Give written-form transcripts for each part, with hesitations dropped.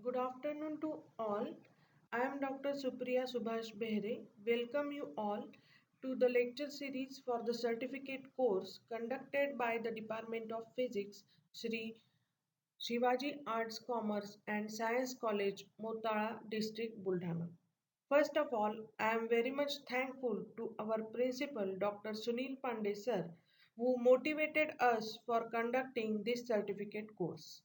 Good afternoon to all. I am Dr. Supriya Subhash Behre. Welcome you all to the lecture series for the certificate course conducted by the Department of Physics, Sri Shivaji Arts, Commerce and Science College, Motala District, Buldhana. First of all, I am very much thankful to our principal, Dr. Sunil Pandey sir, who motivated us for conducting this certificate course.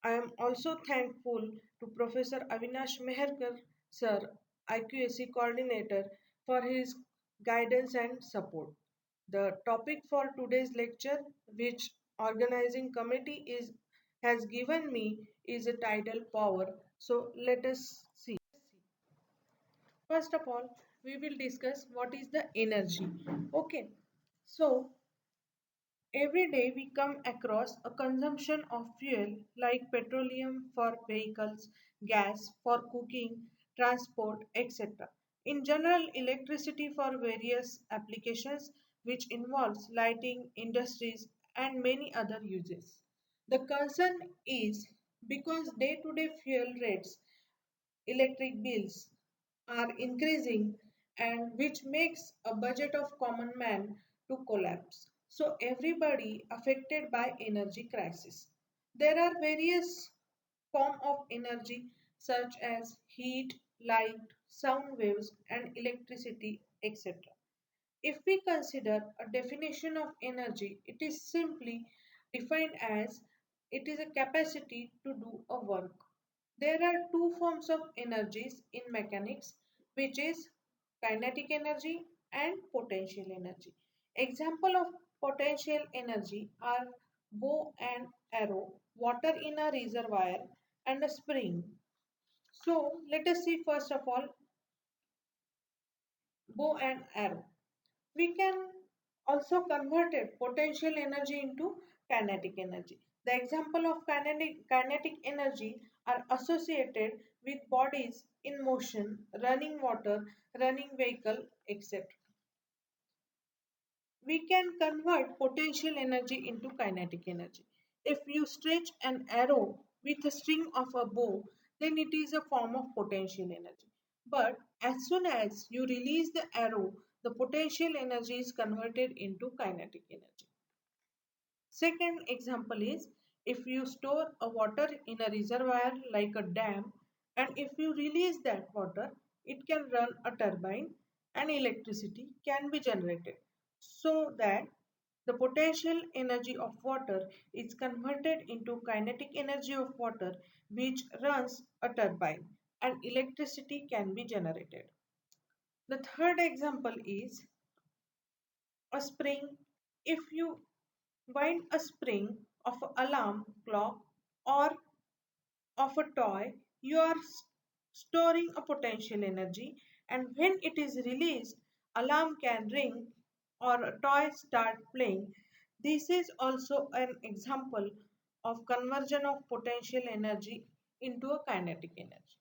I am also thankful to Professor Avinash Meherkar sir, IQAC coordinator, for his guidance and support. The topic for today's lecture, which organizing committee is has given me, is a tidal power. So let us see. First of all, we will discuss what is the energy. Okay, so every day we come across a consumption of fuel like petroleum for vehicles, gas for cooking, transport, etc. In general, electricity for various applications which involves lighting, industries and many other uses. The concern is because day-to-day fuel rates electric bills are increasing and which makes a budget of common man to collapse, so everybody affected by energy crisis. There are various form of energy such as heat, light, sound waves and electricity, etc. If we consider a definition of energy, it is simply defined as it is a capacity to do a work. There are two forms of energies in mechanics, which is kinetic energy and potential energy. Example of potential energy are bow and arrow, water in a reservoir, and a spring. So let us see first of all bow and arrow. We can also convert potential energy into kinetic energy. The example of kinetic energy are associated with bodies in motion, running water, running vehicle, etc. We can convert potential energy into kinetic energy. If you stretch an arrow with a string of a bow, then it is a form of potential energy. But as soon as you release the arrow, the potential energy is converted into kinetic energy. Second example is if you store a water in a reservoir like a dam and if you release that water, it can run a turbine and electricity can be generated so that the potential energy of water is converted into kinetic energy of water which runs a turbine and electricity can be generated. The third example is a spring. If you wind a spring of an alarm clock or of a toy, you are storing a potential energy, and when it is released, alarm can ring or a toy start playing. This is also an example of conversion of potential energy into a kinetic energy.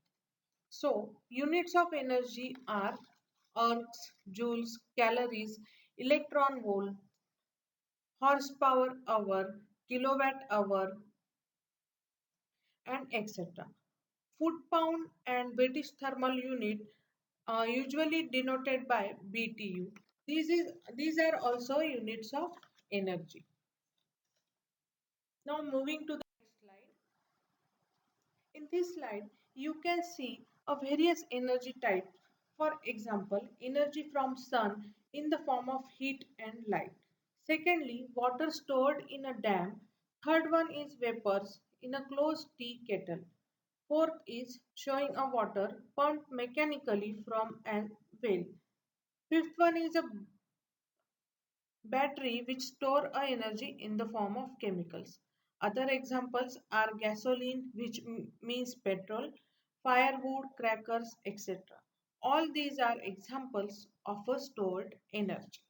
So, units of energy are ergs, joules, calories, electron volt, horsepower hour, kilowatt hour, and etc. Foot pound and British thermal unit are usually denoted by BTU. These are also units of energy. Now moving to the next slide. In this slide, you can see a various energy types. For example, energy from sun in the form of heat and light. Secondly, water stored in a dam. Third one is vapors in a closed tea kettle. Fourth is showing a water pumped mechanically from a well. Fifth one is a battery which store a energy in the form of chemicals. Other examples are gasoline, which means petrol, firewood, crackers, etc. All these are examples of a stored energy.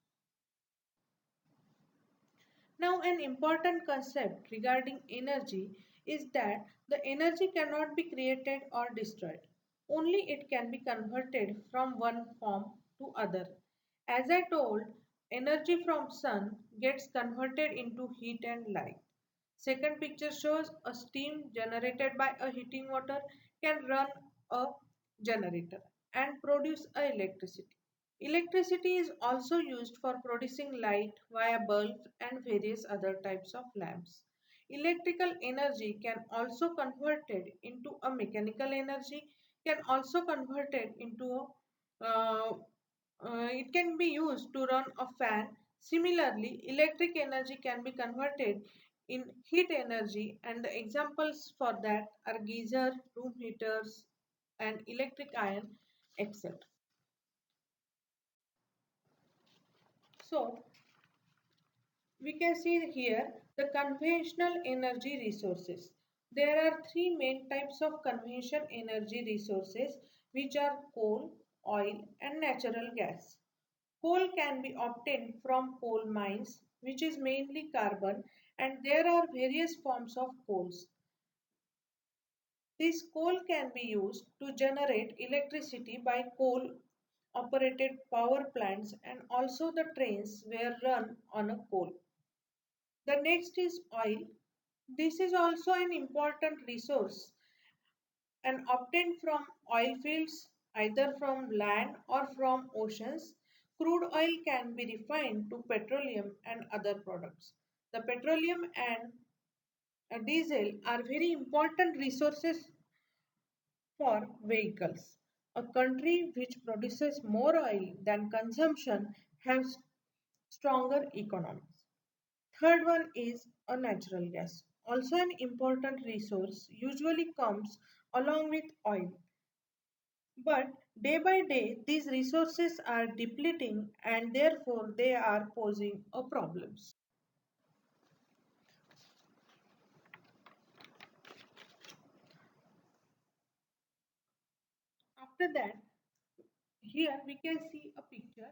Now, an important concept regarding energy is that the energy cannot be created or destroyed. Only it can be converted from one form to other. As I told, energy from sun gets converted into heat and light. Second picture shows a steam generated by a heating water can run a generator and produce a electricity. Electricity is also used for producing light via bulbs and various other types of lamps. Electrical energy can also converted into a mechanical energy, can also converted into it can be used to run a fan. Similarly, electric energy can be converted in heat energy, and the examples for that are geyser, room heaters, and electric iron, etc. So, we can see here the conventional energy resources. There are three main types of conventional energy resources, which are coal, oil, and natural gas. Coal can be obtained from coal mines, which is mainly carbon, and there are various forms of coals. This coal can be used to generate electricity by coal operated power plants, and also the trains were run on a coal. The next is oil. This is also an important resource and obtained from oil fields, either from land or from oceans. Crude oil can be refined to petroleum and other products. The petroleum and diesel are very important resources for vehicles. A country which produces more oil than consumption has stronger economies. Third one is a natural gas. Also an important resource usually comes along with oil. But day by day these resources are depleting and therefore they are posing a problems. After that, here we can see a picture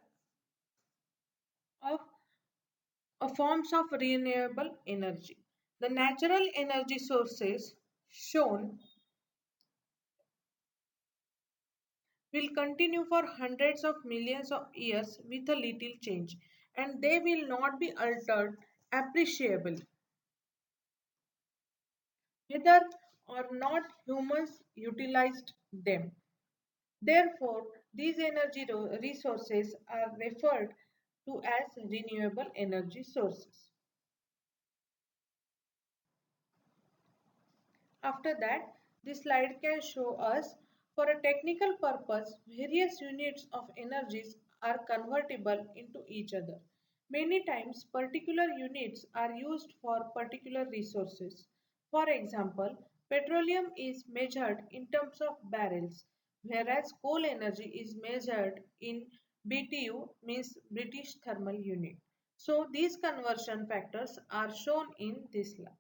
of forms of renewable energy. The natural energy sources shown will continue for hundreds of millions of years with a little change, and they will not be altered appreciably, whether or not humans utilized them. Therefore, these energy resources are referred to as renewable energy sources. After that, this slide can show us for a technical purpose, various units of energies are convertible into each other. Many times, particular units are used for particular resources. For example, petroleum is measured in terms of barrels, whereas coal energy is measured in BTU, means British Thermal Unit. So, these conversion factors are shown in this slide.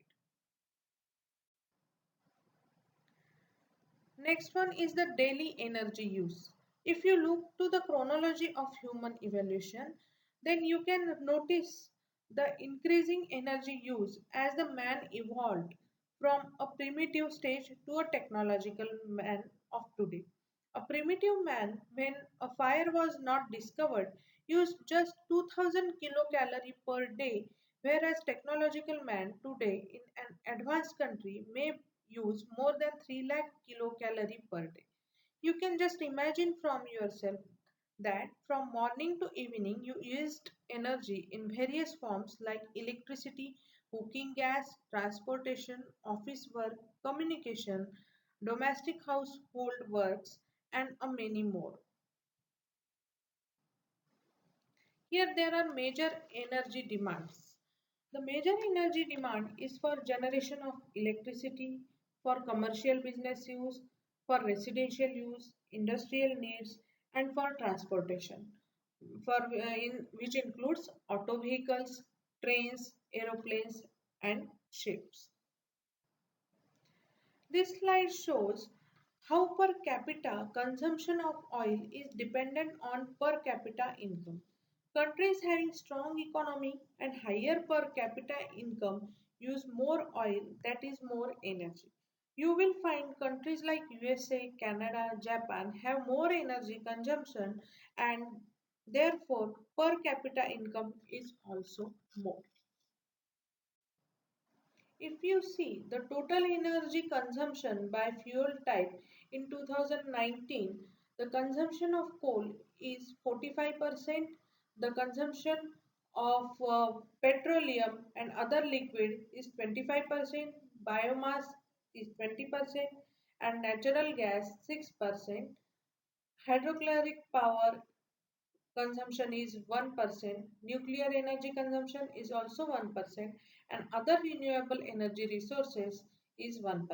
Next one is the daily energy use. If you look to the chronology of human evolution, then you can notice the increasing energy use as the man evolved from a primitive stage to a technological man of today. A primitive man, when a fire was not discovered, used just 2000 kilocalorie per day, whereas technological man today in an advanced country may use more than 3 lakh kilocalorie per day. You can just imagine from yourself that from morning to evening you used energy in various forms like electricity, cooking gas, transportation, office work, communication, domestic household works, and a many more. Here there are major energy demands. The major energy demand is for generation of electricity, for commercial business use, for residential use, industrial needs, and for transportation, which includes auto vehicles, trains, aeroplanes, and ships. This slide shows how per capita consumption of oil is dependent on per capita income. Countries having strong economy and higher per capita income use more oil, that is more energy. You will find countries like USA, Canada, Japan have more energy consumption and therefore per capita income is also more. If you see the total energy consumption by fuel type in 2019, the consumption of coal is 45%, the consumption of petroleum and other liquid is 25%, biomass is 20%, and natural gas 6%, hydrochloric power consumption is 1%, nuclear energy consumption is also 1%, and other renewable energy resources is 1%.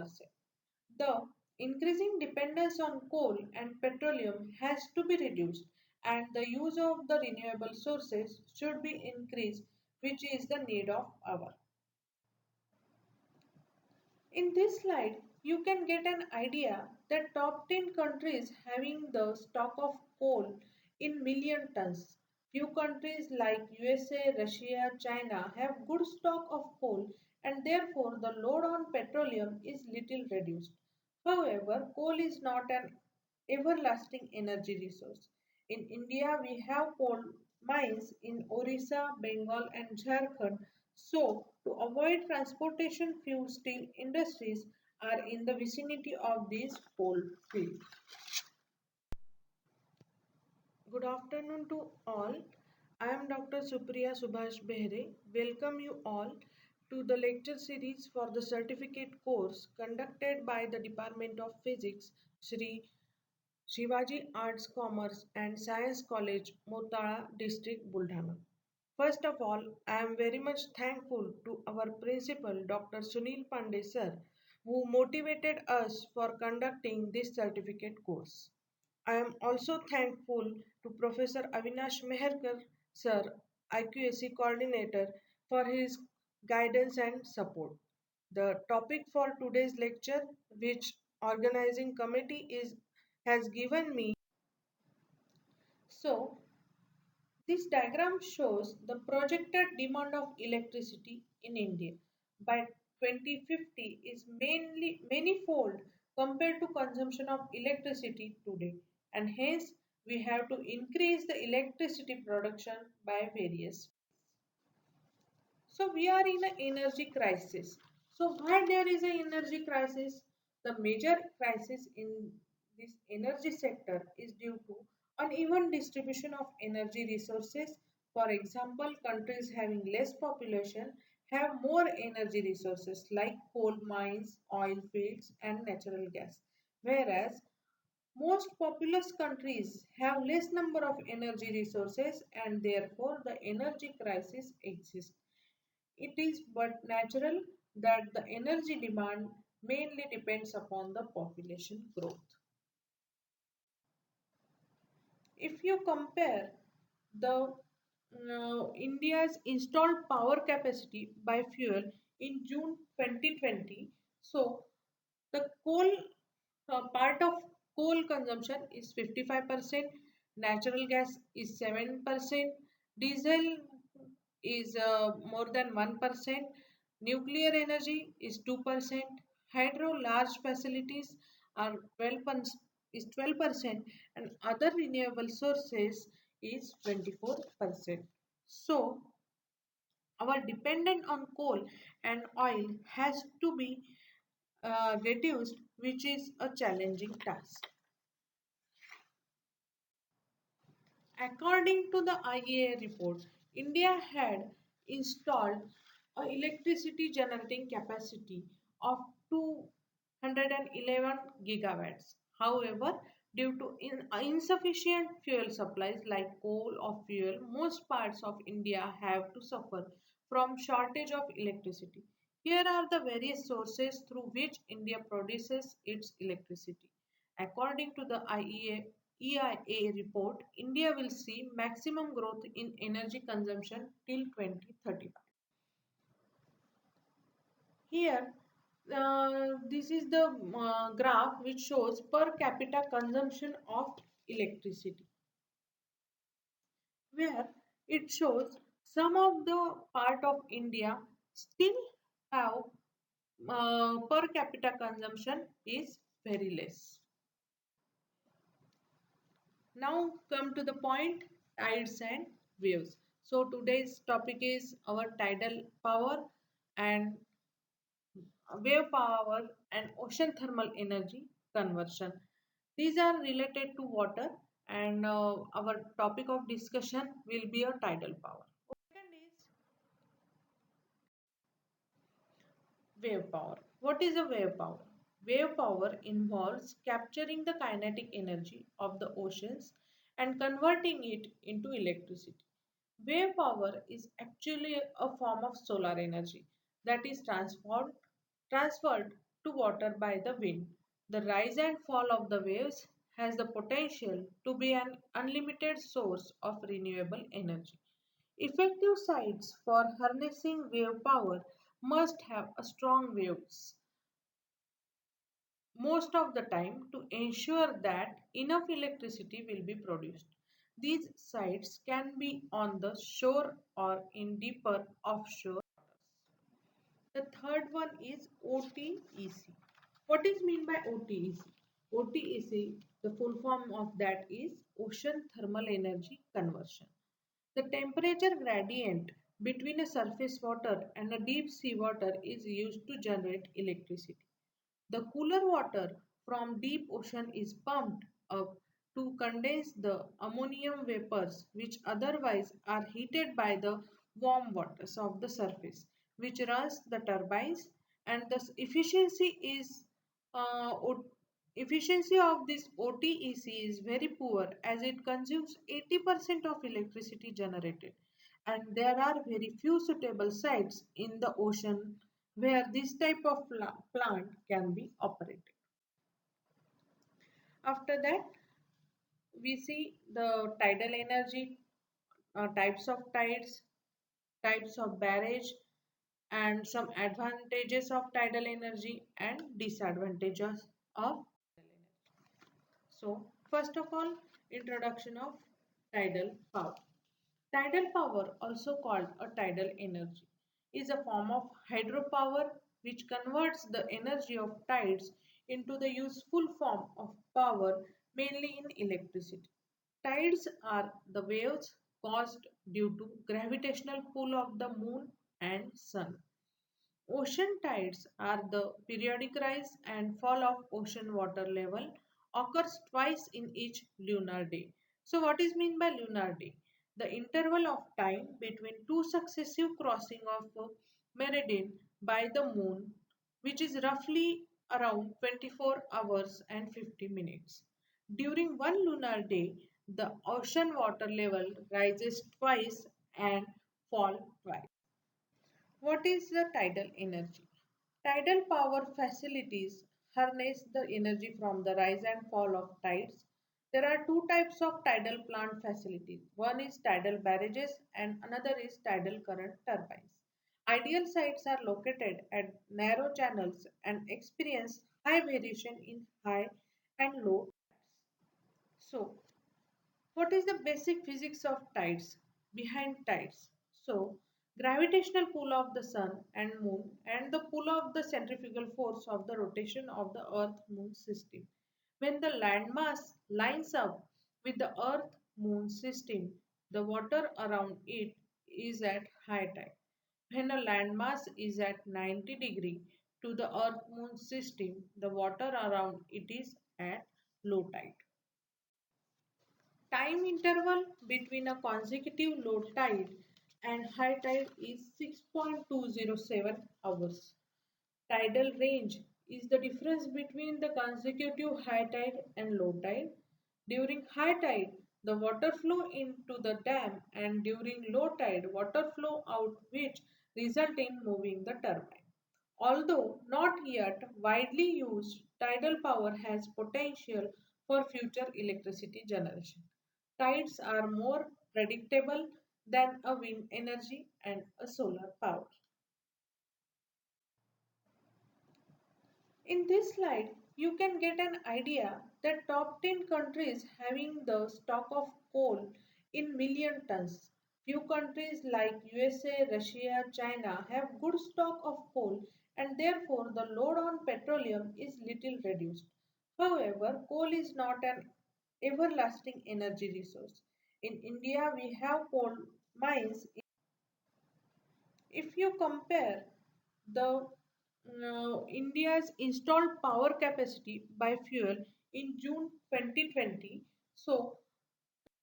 The increasing dependence on coal and petroleum has to be reduced, and the use of the renewable sources should be increased, which is the need of our. In this slide, you can get an idea that top 10 countries having the stock of coal in million tons. Few countries like USA, Russia, China have good stock of coal and therefore the load on petroleum is little reduced. However, coal is not an everlasting energy resource. In India, we have coal mines in Orissa, Bengal, and Jharkhand. So, to avoid transportation, few steel industries are in the vicinity of these coal fields. Good afternoon to all. I am Dr. Supriya Subhash Behre. Welcome you all to the lecture series for the certificate course conducted by the Department of Physics, Shri Shivaji Arts, Commerce and Science College, Motala District, Buldhana. First of all, I am very much thankful to our principal, Dr. Sunil Pandey sir, who motivated us for conducting this certificate course. I am also thankful to Professor Avinash Meherkar sir, IQAC coordinator, for his guidance and support. The topic for today's lecture, which organizing committee is has given me. So, this diagram shows the projected demand of electricity in India by 2050 is mainly manifold compared to consumption of electricity today, and hence we have to increase the electricity production by various. So we are in an energy crisis. So why there is an energy crisis? The major crisis in this energy sector is due to uneven distribution of energy resources. For example, countries having less population have more energy resources like coal mines, oil fields and natural gas. Whereas most populous countries have less number of energy resources and therefore the energy crisis exists. It is but natural that the energy demand mainly depends upon the population growth. If you compare the India's installed power capacity by fuel in June 2020, so the coal part of coal consumption is 55%, natural gas is 7%, diesel is more than 1%, nuclear energy is 2%, hydro large facilities are 12% and other renewable sources is 24%. So our dependence on coal and oil has to be reduced, which is a challenging task. According to the IEA report, India had installed a electricity generating capacity of 211 gigawatts. However, due to insufficient fuel supplies like coal or fuel, most parts of India have to suffer from shortage of electricity. Here are the various sources through which India produces its electricity. According to the EIA report, India will see maximum growth in energy consumption till 2035. Here, this is the graph which shows per capita consumption of electricity, where it shows some of the part of India still have per capita consumption is very less. Now come to the point, tides and waves. So today's topic is our tidal power, and wave power, and ocean thermal energy conversion. These are related to water, and our topic of discussion will be a tidal power. Second is wave power. What is a wave power? Wave power involves capturing the kinetic energy of the oceans and converting it into electricity. Wave power is actually a form of solar energy that is transferred to water by the wind. The rise and fall of the waves has the potential to be an unlimited source of renewable energy. Effective sites for harnessing wave power must have a strong waves most of the time to ensure that enough electricity will be produced. These sites can be on the shore or in deeper offshore. The third one is OTEC. What is mean by OTEC? OTEC, the full form of that is Ocean Thermal Energy Conversion. The temperature gradient between a surface water and a deep sea water is used to generate electricity. The cooler water from deep ocean is pumped up to condense the ammonium vapors which otherwise are heated by the warm waters of the surface which runs the turbines, and the uh, o- efficiency of this OTEC is very poor as it consumes 80% of electricity generated, and there are very few suitable sites in the ocean where this type of plant can be operated. After that, we see the tidal energy, types of tides, types of barrage, and some advantages of tidal energy and disadvantages of tidal energy. So, first of all, introduction of tidal power. Tidal power, also called a tidal energy, is a form of hydropower which converts the energy of tides into the useful form of power, mainly in electricity. Tides are the waves caused due to gravitational pull of the moon and sun. Ocean tides are the periodic rise and fall of ocean water level occurs twice in each lunar day. So what is meant by lunar day? The interval of time between two successive crossing of a meridian by the moon, which is roughly around 24 hours and 50 minutes. During one lunar day, the ocean water level rises twice and fall twice. What is the tidal energy? Tidal power facilities harness the energy from the rise and fall of tides. There are two types of tidal plant facilities. One is tidal barrages and another is tidal current turbines. Ideal sites are located at narrow channels and experience high variation in high and low tides. So, what is the basic physics of tides? Behind tides. So, gravitational pull of the sun and moon and the pull of the centrifugal force of the rotation of the earth moon system. When the landmass lines up with the earth moon system, the water around it is at high tide. When a landmass is at 90° to the earth moon system, the water around it is at low tide. Time interval between a consecutive low tide and high tide is 6.207 hours. Tidal range is the difference between the consecutive high tide and low tide. During high tide, the water flow into the dam, and during low tide, water flow out, which result in moving the turbine. Although not yet widely used, tidal power has potential for future electricity generation. Tides are more predictable than a wind energy and a solar power. In this slide, you can get an idea that top 10 countries having the stock of coal in million tons. Few countries like USA, Russia, China have good stock of coal, and therefore the load on petroleum is little reduced. However, coal is not an everlasting energy resource. In India, we have coal mines. If you compare the India's installed power capacity by fuel in June 2020. So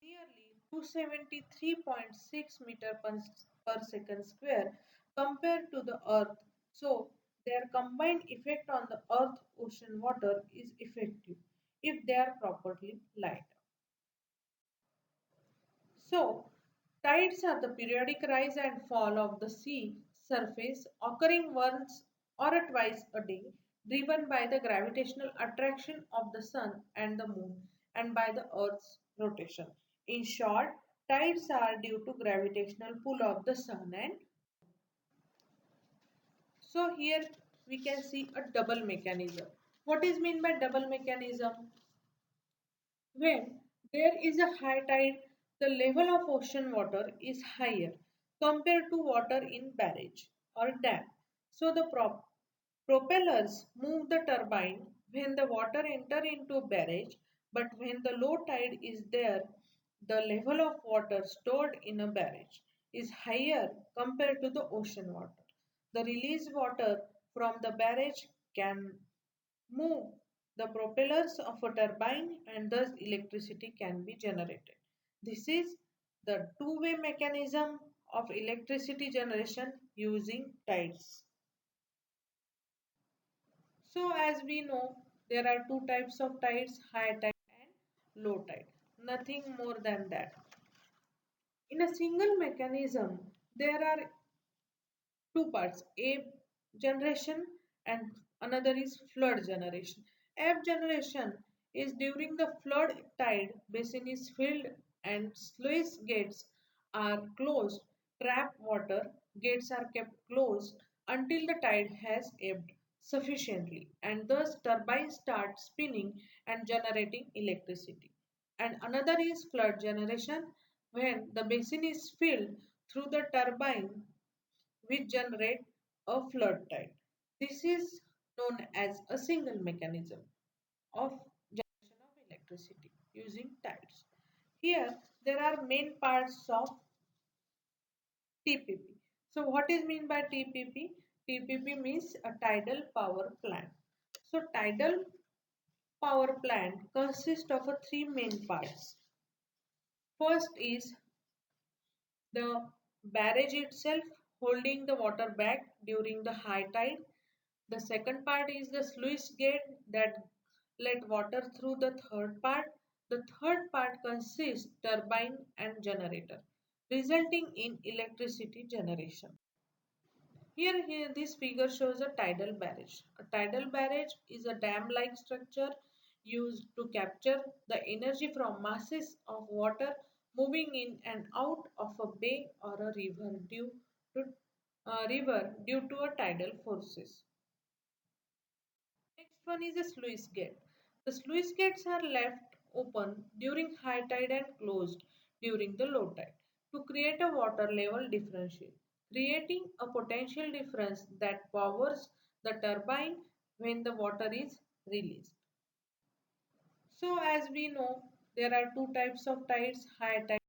nearly 273.6 meter per second square compared to the earth. So their combined effect on the earth ocean water is effective if they are properly lined. So, tides are the periodic rise and fall of the sea surface occurring once or twice a day, driven by the gravitational attraction of the sun and the moon and by the earth's rotation. In short, tides are due to gravitational pull of the sun and so here we can see a double mechanism. What is meant by double mechanism? When there is a high tide, the level of ocean water is higher compared to water in barrage or dam. So the propellers move the turbine when the water enter into barrage, but when the low tide is there, the level of water stored in a barrage is higher compared to the ocean water. The released water from the barrage can move the propellers of a turbine and thus electricity can be generated. This is the two-way mechanism of electricity generation using tides. So as we know, there are two types of tides, high tide and low tide. Nothing more than that. In a single mechanism, there are two parts, ebb generation and another is flood generation. Ebb generation is during the flood tide basin is filled and sluice gates are closed, trap water gates are kept closed until the tide has ebbed sufficiently and thus turbines start spinning and generating electricity. And another is flood generation when the basin is filled through the turbine which generate a flood tide. This is known as a single mechanism of generation of electricity using tides. Here there are main parts of TPP. So what is mean by TPP? TPP means a tidal power plant. So tidal power plant consists of three main parts. First is the barrage itself holding the water back during the high tide. The second part is the sluice gate that let water through the third part. The third part consists turbine and generator, resulting in electricity generation. Here this figure shows a tidal barrage. A tidal barrage is a dam-like structure used to capture the energy from masses of water moving in and out of a bay or a river due to a tidal forces. Next one is a sluice gate. The sluice gates are left open during high tide and closed during the low tide to create a water level differential, creating a potential difference that powers the turbine when the water is released. So as we know, there are two types of tides, high tide.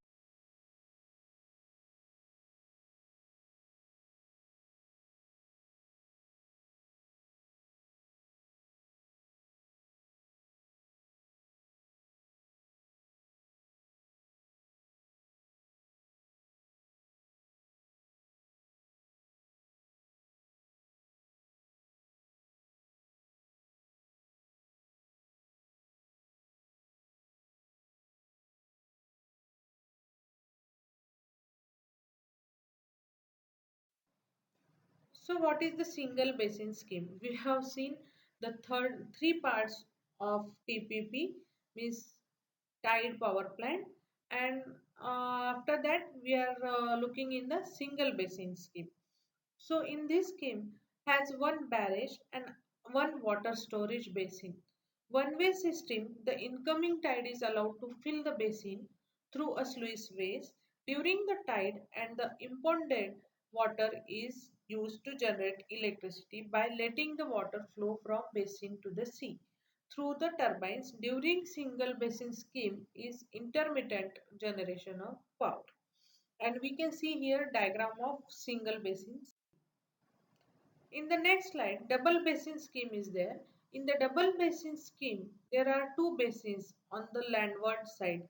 So what is the single basin scheme? We have seen the three parts of TPP means tide power plant and after that we are looking in the single basin scheme. So in this scheme has one barrage and one water storage basin. One way system, the incoming tide is allowed to fill the basin through a sluice ways during the tide and the impounded water is used to generate electricity by letting the water flow from basin to the sea. Through the turbines during single basin scheme is intermittent generation of power. And we can see here diagram of single basin. In the next slide, double basin scheme is there. In the double basin scheme, there are two basins on the landward side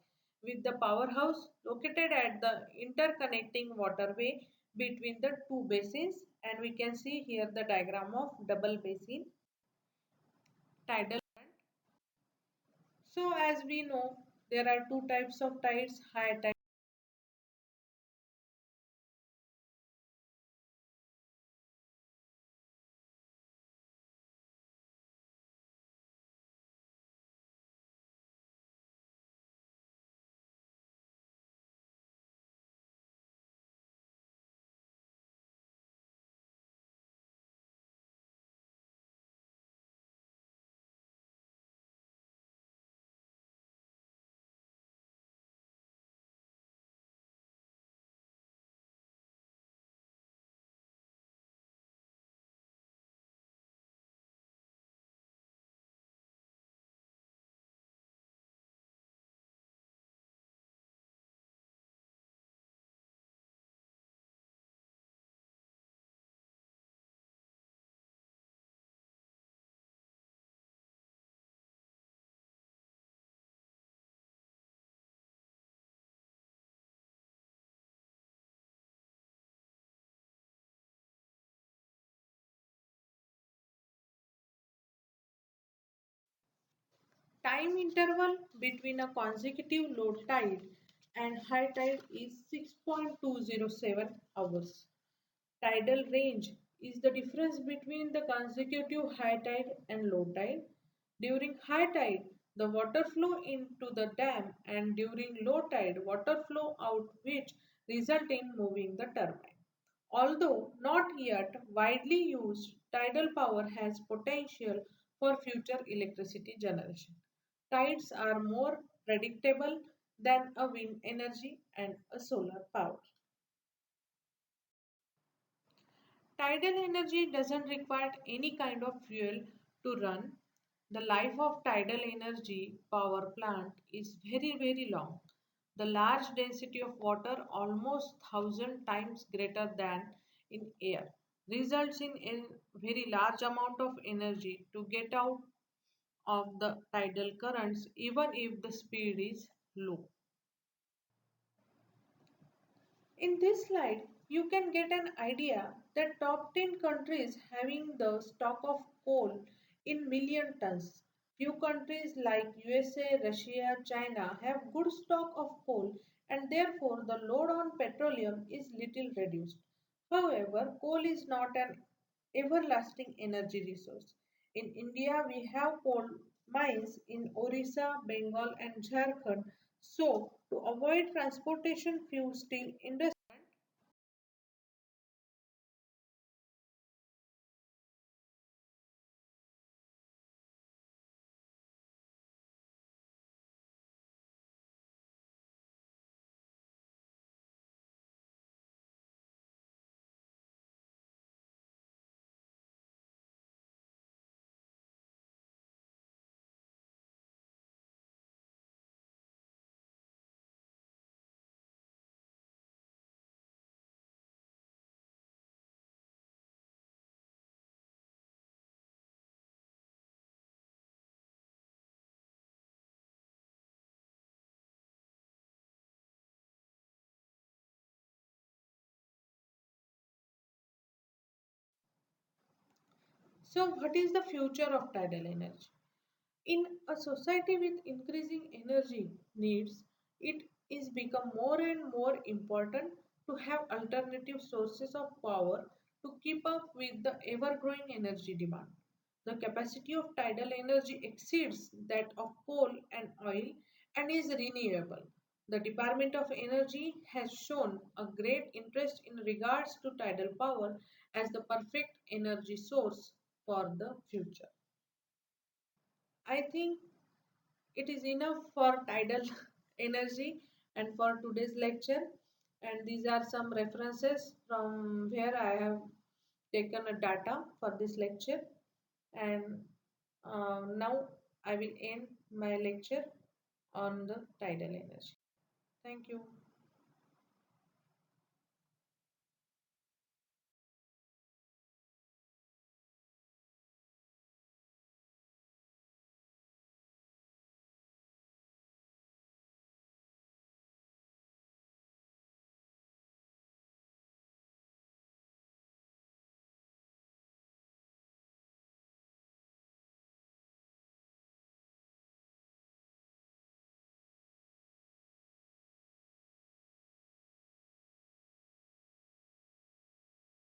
with the powerhouse located at the interconnecting waterway between the two basins, and we can see here the diagram of double basin tidal front. So as we know, there are two types of tides, high tide. Time interval between a consecutive low tide and high tide is 6.207 hours. Tidal range is the difference between the consecutive high tide and low tide. During high tide, the water flow into the dam, and during low tide, water flow out, which result in moving the turbine. Although not yet widely used, tidal power has potential for future electricity generation. Tides are more predictable than a wind energy and a solar power. Tidal energy doesn't require any kind of fuel to run. The life of tidal energy power plant is very long. The large density of water, almost 1,000 times greater than in air, results in a very large amount of energy to get out of the tidal currents even if the speed is low. In this slide, you can get an idea that top 10 countries having the stock of coal in million tons. Few countries like USA, Russia, China have good stock of coal, and therefore the load on petroleum is little reduced. However, coal is not an everlasting energy resource. In India, we have coal mines in Orissa, Bengal, and Jharkhand. So, to avoid transportation fuel steel industry, so what is the future of tidal energy? In a society with increasing energy needs, it is become more and more important to have alternative sources of power to keep up with the ever-growing energy demand. The capacity of tidal energy exceeds that of coal and oil and is renewable. The Department of Energy has shown a great interest in regards to tidal power as the perfect energy source for the future. I think it is enough for tidal energy and for today's lecture, and these are some references from where I have taken a data for this lecture, and now I will end my lecture on the tidal energy. Thank you.